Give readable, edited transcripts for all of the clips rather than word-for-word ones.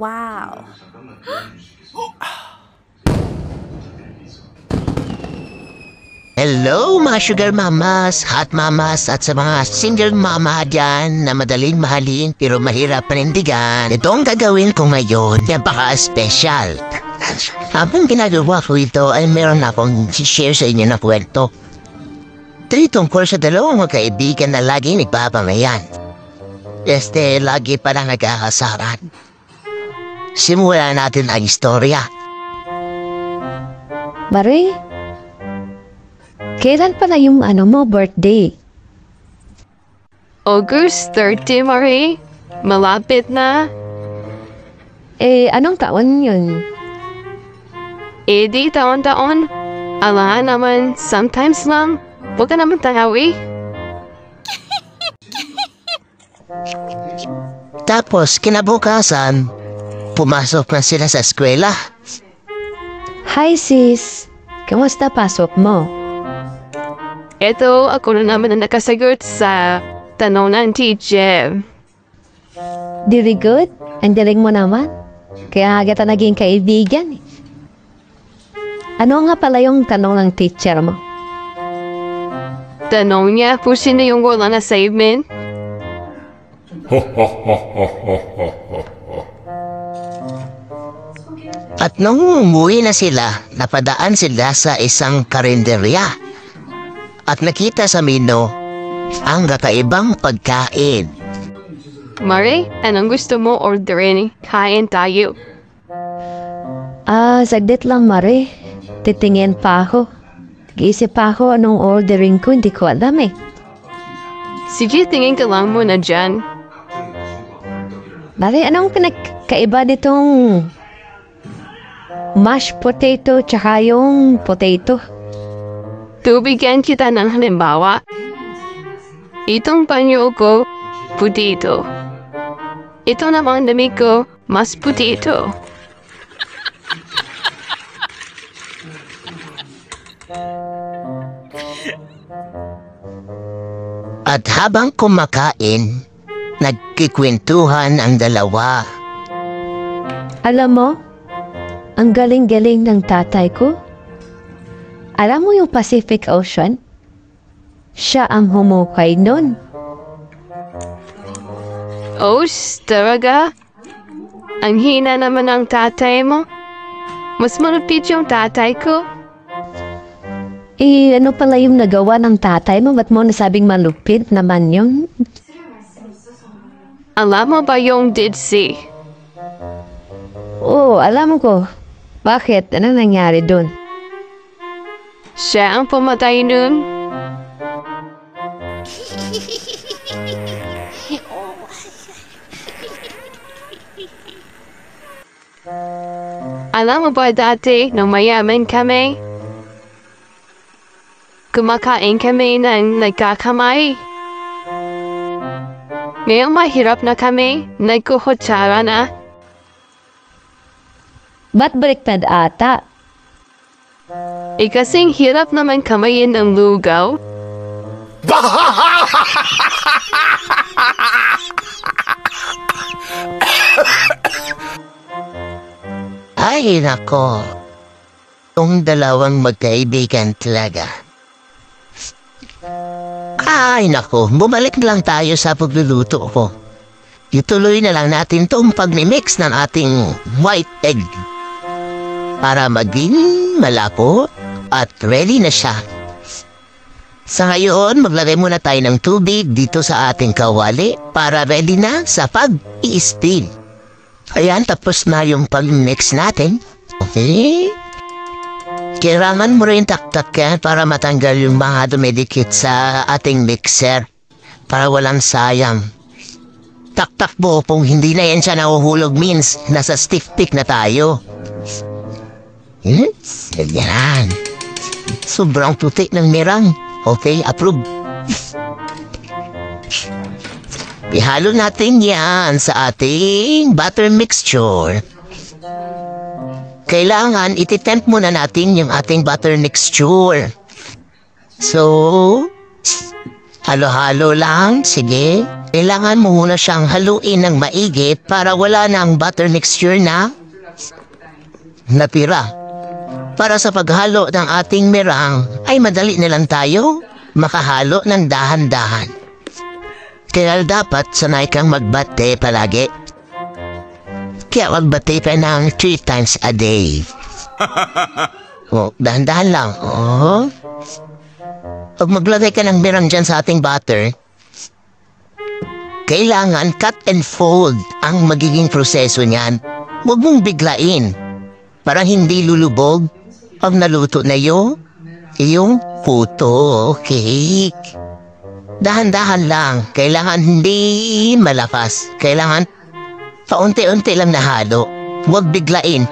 Wow. Hello mga sugar mamas, hot mamas at sa mga single mama dyan na madaling mahalin pero mahirap panindigan. Ito ang gagawin ko ngayon, napaka-special. Habang ginagawa ko ito ay meron akong share sa inyo na kwento. Ito tungkol sa dalawang magkaibigan na laging nagpapamayan. Lagi parang nagkakasaran. Simulan natin ang istorya. Marie, kailan pala yung mo, birthday? August 30, Marie. Malapit na. Anong taon yun? Di taon-taon. Ala naman, sometimes lang. Huwag ka naman tahawi. Tapos kinabukasan, pumasok na sila sa eskwela. Hi sis, kamusta pasok mo? Ito, ako na naman ang nakasagot sa tanong ng teacher. Very good, ang galing mo naman. Kaya agad na naging kaibigan. Ano nga pala yung tanong ng teacher mo? Tanong niya kung sino yung wala na assignment. At nung umuwi na sila, napadaan sila sa isang karinderya. At nakita sa menu ang kakaibang pagkain. Marie, anong gusto mo orderin? Kain tayo. Saglit lang Marie. Titingin pa ako. Nag-iisip pa ako anong ordering ko, hindi ko alam eh. Sige, tingin ka lang muna dyan. Marie, anong pinagkaiba nitong mashed potato tsaka yung potato? Tubigyan kita ng halimbawa. Itong panyo ko, potato. Ito namang damit ko, mas potato. At habang kumakain, nagkikwentuhan ang dalawa. Alam mo, ang galing-galing ng tatay ko. Alam mo yung Pacific Ocean? Siya ang humukay nun. Oh, talaga? Ang hina naman ng tatay mo. Mas malupit yung tatay ko. Ano pala yung nagawa ng tatay mo? Ba't mo nasabing malupit naman yun? Alam mo ba yung did see? Oo, alam ko. Bakit? Anong nangyari dun? Siya ang pumatay nun. Alam mo ba dati, nung mayaman kami, kumakain kami ng nagkakamay. Ngayong mahirap na kami, nagkukutsara na. Ba't baliktad ata? Kasing hirap naman kamayin ng lugaw. Ay nako, yung dalawang magkaibigan talaga. Ay nako, bumalik na lang tayo sa pagluluto ko. Ituloy na lang natin itong pag-mix ng ating white egg para maging malapot at ready na siya. Sa ngayon, maglagay muna tayo ng tubig dito sa ating kawali para ready na sa pag-i-steam. Ayan, tapos na yung pag-mix natin. Okay? Kailangan mo rin taktakan para matanggal yung mga dumidikit sa ating mixer para walang sayang. Taktak mo kung hindi na yan siya nahuhulog means nasa stiff pick na tayo. Yan. Sobrang puti ng mirang. Okay, approve. Ihalo natin yan sa ating butter mixture. Kailangan ititemp muna natin yung ating butter mixture. So, Halo-halo lang, sige. Kailangan mo muna siyang haluin ng maigi para wala ng butter mixture na natira. Para sa paghalo ng ating meringue ay madali na lang tayo makahalo ng dahan-dahan. Kaya dapat sanay kang magbate palagi. Kaya magbate pa ng 3 times a day. Dahan-dahan lang. Pag maglagay ka ng meringue dyan sa ating butter, kailangan cut and fold ang magiging proseso niyan. Huwag mong biglain para hindi lulubog pag naluto na yung puto cake. Dahan-dahan lang. Kailangan hindi malakas. Kailangan paunti-unti lang nahalo. Huwag biglain.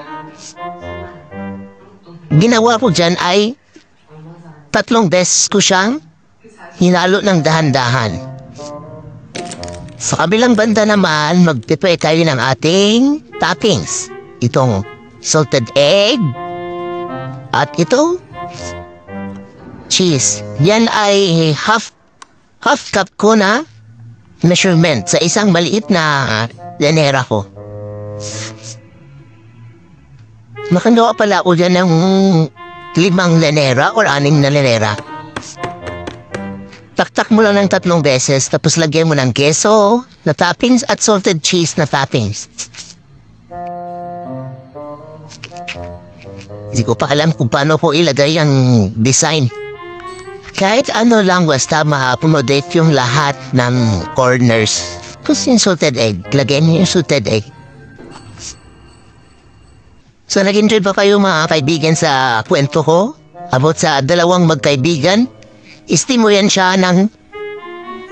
Ginawa ko dyan ay 3 beses ko siyang hinalo ng dahan-dahan. Sa kabilang banda naman, magpiprepare tayo ng ating toppings. Itong salted egg at ito cheese. Yan ay half cup ko na measurement sa isang maliit na lanera ko. Nakagawa pala ako dyan ng 5 lanera or 6 na lanera. Taktak mo lang ng 3 beses tapos lagyan mo ng keso na toppings at salted cheese na toppings. Hindi ko pa alam kung paano ko ilagay ang design. Kahit ano lang basta ma-accommodate yung lahat ng corners. Tapos yung salted egg, lagyan niyo yung salted egg. So nag-enjoy ba kayo mga kaibigan sa kwento ko? About sa 2 magkaibigan? Istimo yan siya ng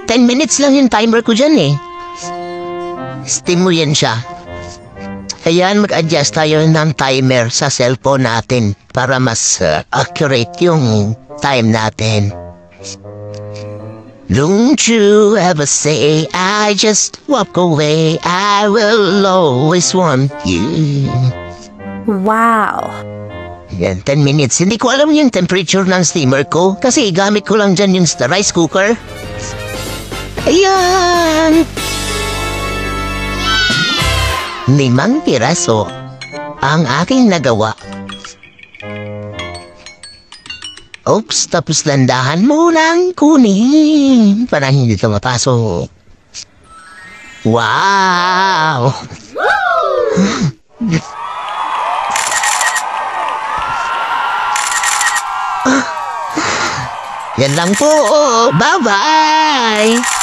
10 minutes lang yung timer ko dyan eh. Istimo yan siya. Ayan, mag-adjust tayo ng timer sa cellphone natin para mas accurate yung time natin. Don't you ever say I just walk away. I will always want you. Wow! Yan, 10 minutes. Hindi ko alam yung temperature ng steamer ko kasi gamit ko lang dyan yung rice cooker. Ayan! 5 piraso ang aking nagawa. Oops, tapos landahan mo lang kunin para hindi ito mapasok. Wow! Yan lang po. Bye-bye!